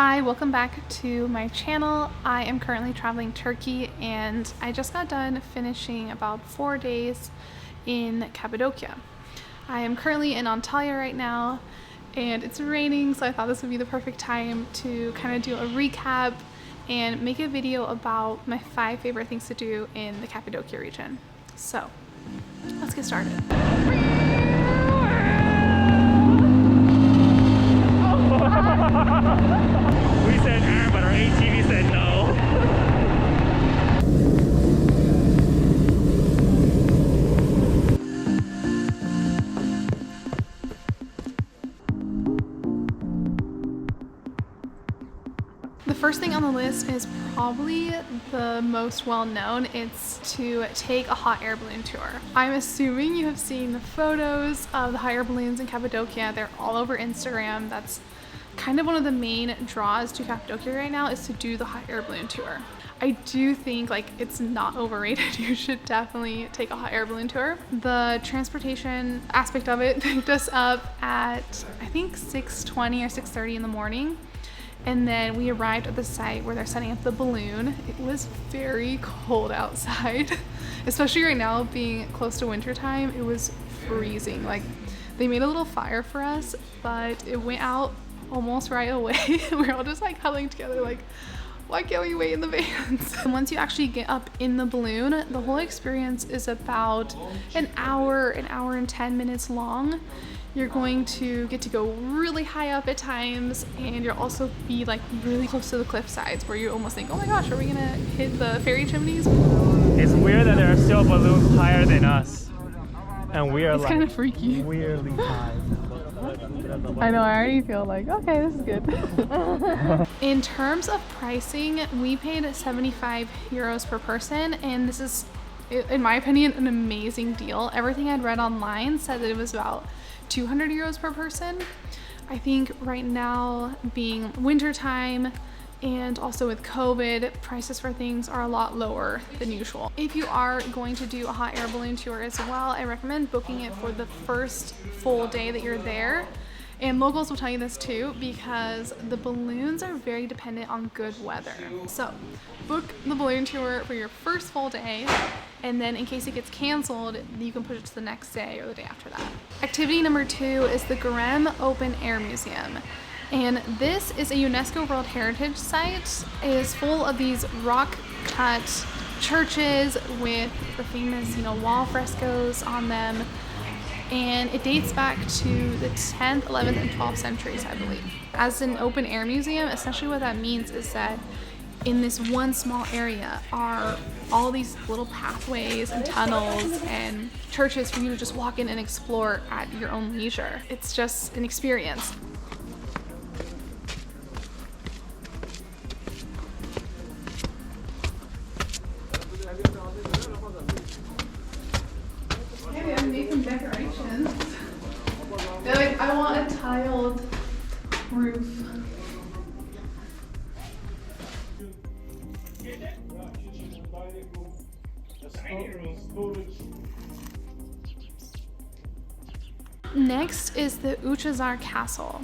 Hi, welcome back to my channel. I am currently traveling Turkey and I just got done finishing about 4 days in Cappadocia. I am currently in Antalya right now and it's raining, so I thought this would be the perfect time to kind of do a recap and make a video about my 5 favorite things to do in the Cappadocia region. So let's get started. We said but our ATV said no. The first thing on the list is probably the most well-known. It's to take a hot air balloon tour. I'm assuming you have seen the photos of the hot air balloons in Cappadocia. They're all over Instagram. That's kind of one of the main draws to Cappadocia right now, is to do the hot air balloon tour. I do think it's not overrated. You should definitely take a hot air balloon tour. The transportation aspect of it picked us up at I think 6:20 or 6:30 in the morning. And then we arrived at the site where they're setting up the balloon. It was very cold outside, especially right now being close to winter time. It was freezing. They made a little fire for us, but it went out almost right away. We were all just huddling together why can't we wait in the vans? And once you actually get up in the balloon, the whole experience is about an hour and 10 minutes long. You're going to get to go really high up at times, and you'll also be really close to the cliff sides where you almost think, oh my gosh, are we gonna hit the fairy chimneys? It's weird that there are still balloons higher than us, and we are kind of freaky. weirdly high. I know, I already feel okay, this is good. In terms of pricing, we paid 75 euros per person, and this is, in my opinion, an amazing deal. Everything I'd read online said that it was about 200 euros per person. I think right now, being winter time and also with COVID, prices for things are a lot lower than usual. If you are going to do a hot air balloon tour as well, I recommend booking it for the first full day that you're there. And locals will tell you this too, because the balloons are very dependent on good weather. So book the balloon tour for your first full day, and then in case it gets canceled, you can push it to the next day or the day after that. Activity number 2 is the Göreme Open Air Museum. And this is a UNESCO World Heritage Site. It is full of these rock-cut churches with the famous, wall frescoes on them. And it dates back to the 10th, 11th, and 12th centuries, I believe. As an open air museum, essentially what that means is that in this one small area are all these little pathways and tunnels and churches for you to just walk in and explore at your own leisure. It's just an experience. I'm making decorations. They're I want a tiled roof. Next is the Uçhisar Castle.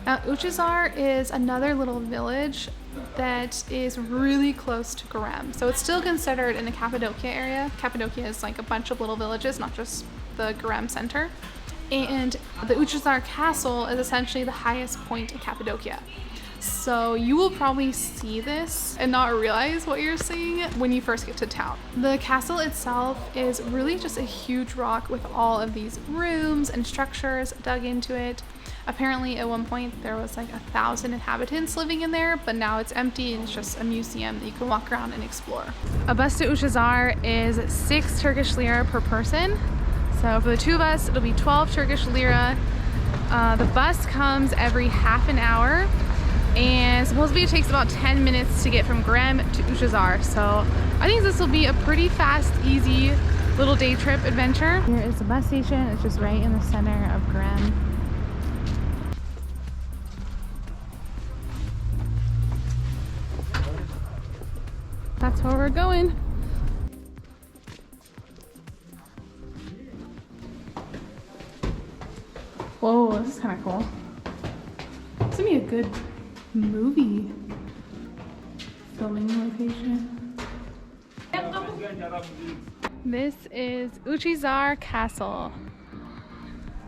Now, Uçhisar is another little village that is really close to Göreme. So it's still considered in the Cappadocia area. Cappadocia is a bunch of little villages, not just the Göreme center. And the Uçhisar Castle is essentially the highest point in Cappadocia. So you will probably see this and not realize what you're seeing when you first get to town. The castle itself is really just a huge rock with all of these rooms and structures dug into it. Apparently at one point there was 1,000 inhabitants living in there, but now it's empty and it's just a museum that you can walk around and explore. A bus to Uçhisar is 6 Turkish lira per person. So for the 2 of us, it'll be 12 Turkish lira. The bus comes every half an hour, and supposedly it takes about 10 minutes to get from Göreme to Uçhisar. So I think this will be a pretty fast, easy little day trip adventure. Here is the bus station. It's just right in the center of Göreme. That's where we're going. Whoa, this is kind of cool. It's gonna be a good movie filming location. This is Uçhisar Castle.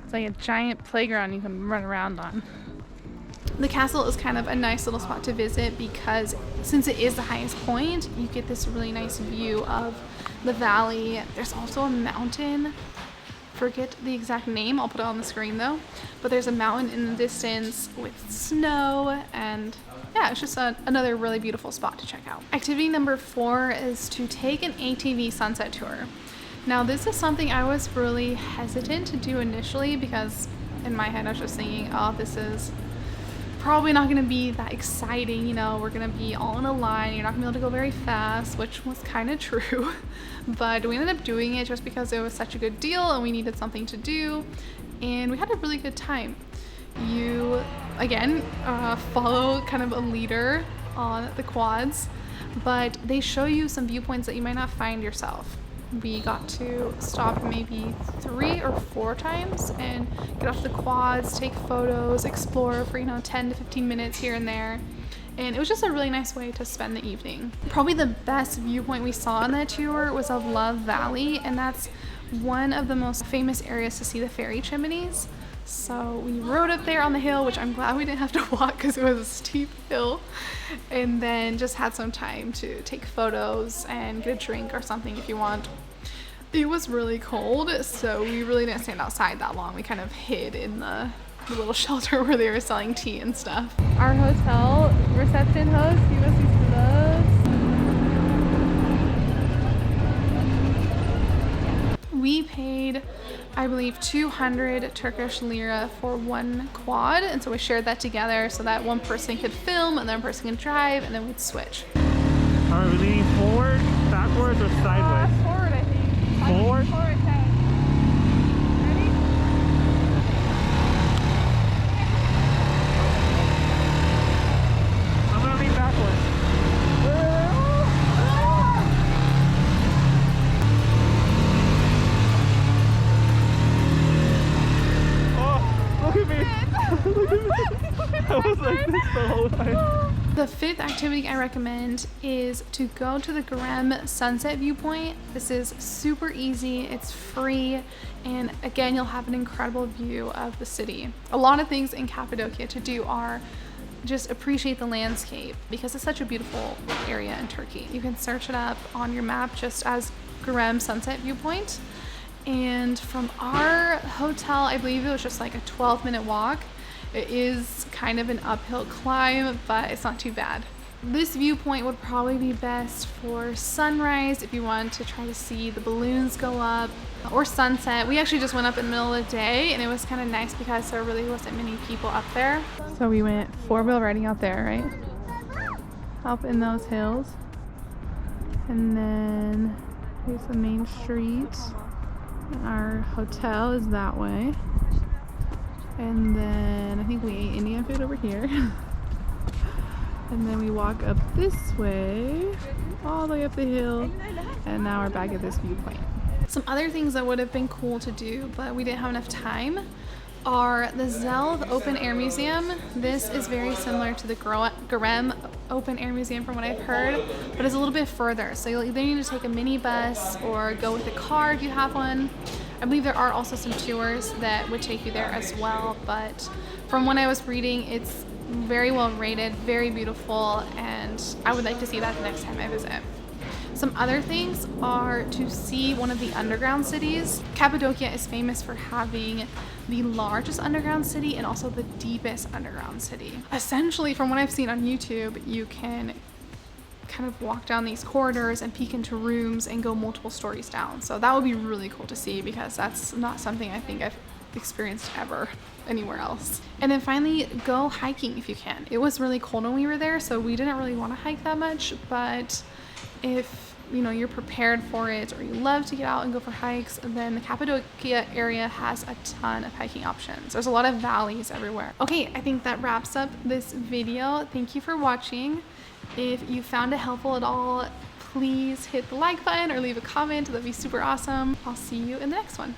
It's like a giant playground you can run around on. The castle is kind of a nice little spot to visit because since it is the highest point, you get this really nice view of the valley. There's also a mountain. Forget the exact name, I'll put it on the screen though. But there's a mountain in the distance with snow, and yeah, it's just another really beautiful spot to check out. Activity number 4 is to take an ATV sunset tour. Now this is something I was really hesitant to do initially because in my head I was just thinking, oh, this is probably not going to be that exciting, you know, we're going to be all in a line, you're not going to be able to go very fast, which was kind of true. But we ended up doing it just because it was such a good deal and we needed something to do, and we had a really good time. You, again, follow kind of a leader on the quads, but they show you some viewpoints that you might not find yourself. We got to stop maybe 3 or 4 times and get off the quads, take photos, explore for 10 to 15 minutes here and there. And it was just a really nice way to spend the evening. Probably the best viewpoint we saw on that tour was of Love Valley, and that's one of the most famous areas to see the fairy chimneys. So we rode up there on the hill, which I'm glad we didn't have to walk because it was a steep hill, and then just had some time to take photos and get a drink or something if you want. It was really cold, so we really didn't stand outside that long. We kind of hid in the little shelter where they were selling tea and stuff. Our hotel reception host gave us these gloves. We paid, I believe, 200 Turkish lira for one quad, and so we shared that together so that one person could film and then one person could drive, and then we'd switch. Are we leaning forward, backwards, or sideways? Forward, I think. Forward? Forward, okay. Ready? I'm gonna lean backwards. Oh, look at me. Look at me. I was like this the whole time. The 5th activity I recommend is to go to the Göreme sunset viewpoint. This is super easy, it's free, and again, you'll have an incredible view of the city. A lot of things in Cappadocia to do are just appreciate the landscape because it's such a beautiful area in Turkey. You can search it up on your map just as Göreme sunset viewpoint. And from our hotel, I believe it was just like a 12-minute walk. It is kind of an uphill climb, but it's not too bad. This viewpoint would probably be best for sunrise if you want to try to see the balloons go up, or sunset. We actually just went up in the middle of the day, and it was kind of nice because there really wasn't many people up there. So we went 4-wheel riding out there, right? Up in those hills. And then here's the main street. Our hotel is that way. And then I think we ate Indian food over here. And then we walk up this way, all the way up the hill, and now we're back at this viewpoint. Some other things that would have been cool to do, but we didn't have enough time, are the Zelv Open Air Museum. This is very similar to the Göreme Open Air Museum from what I've heard, but it's a little bit further. So you'll either need to take a minibus or go with a car if you have one. I believe there are also some tours that would take you there as well, but from what I was reading, it's very well rated, very beautiful, and I would like to see that the next time I visit. Some other things are to see one of the underground cities. Cappadocia is famous for having the largest underground city and also the deepest underground city. Essentially, from what I've seen on YouTube, you can kind of walk down these corridors and peek into rooms and go multiple stories down. So that would be really cool to see because that's not something I think I've experienced ever anywhere else. And then finally, go hiking if you can. It was really cold when we were there, so we didn't really want to hike that much, but if you're prepared for it or you love to get out and go for hikes, then the Cappadocia area has a ton of hiking options. There's a lot of valleys everywhere. Okay, I think that wraps up this video. Thank you for watching. If you found it helpful at all, please hit the like button or leave a comment. That'd be super awesome. I'll see you in the next one.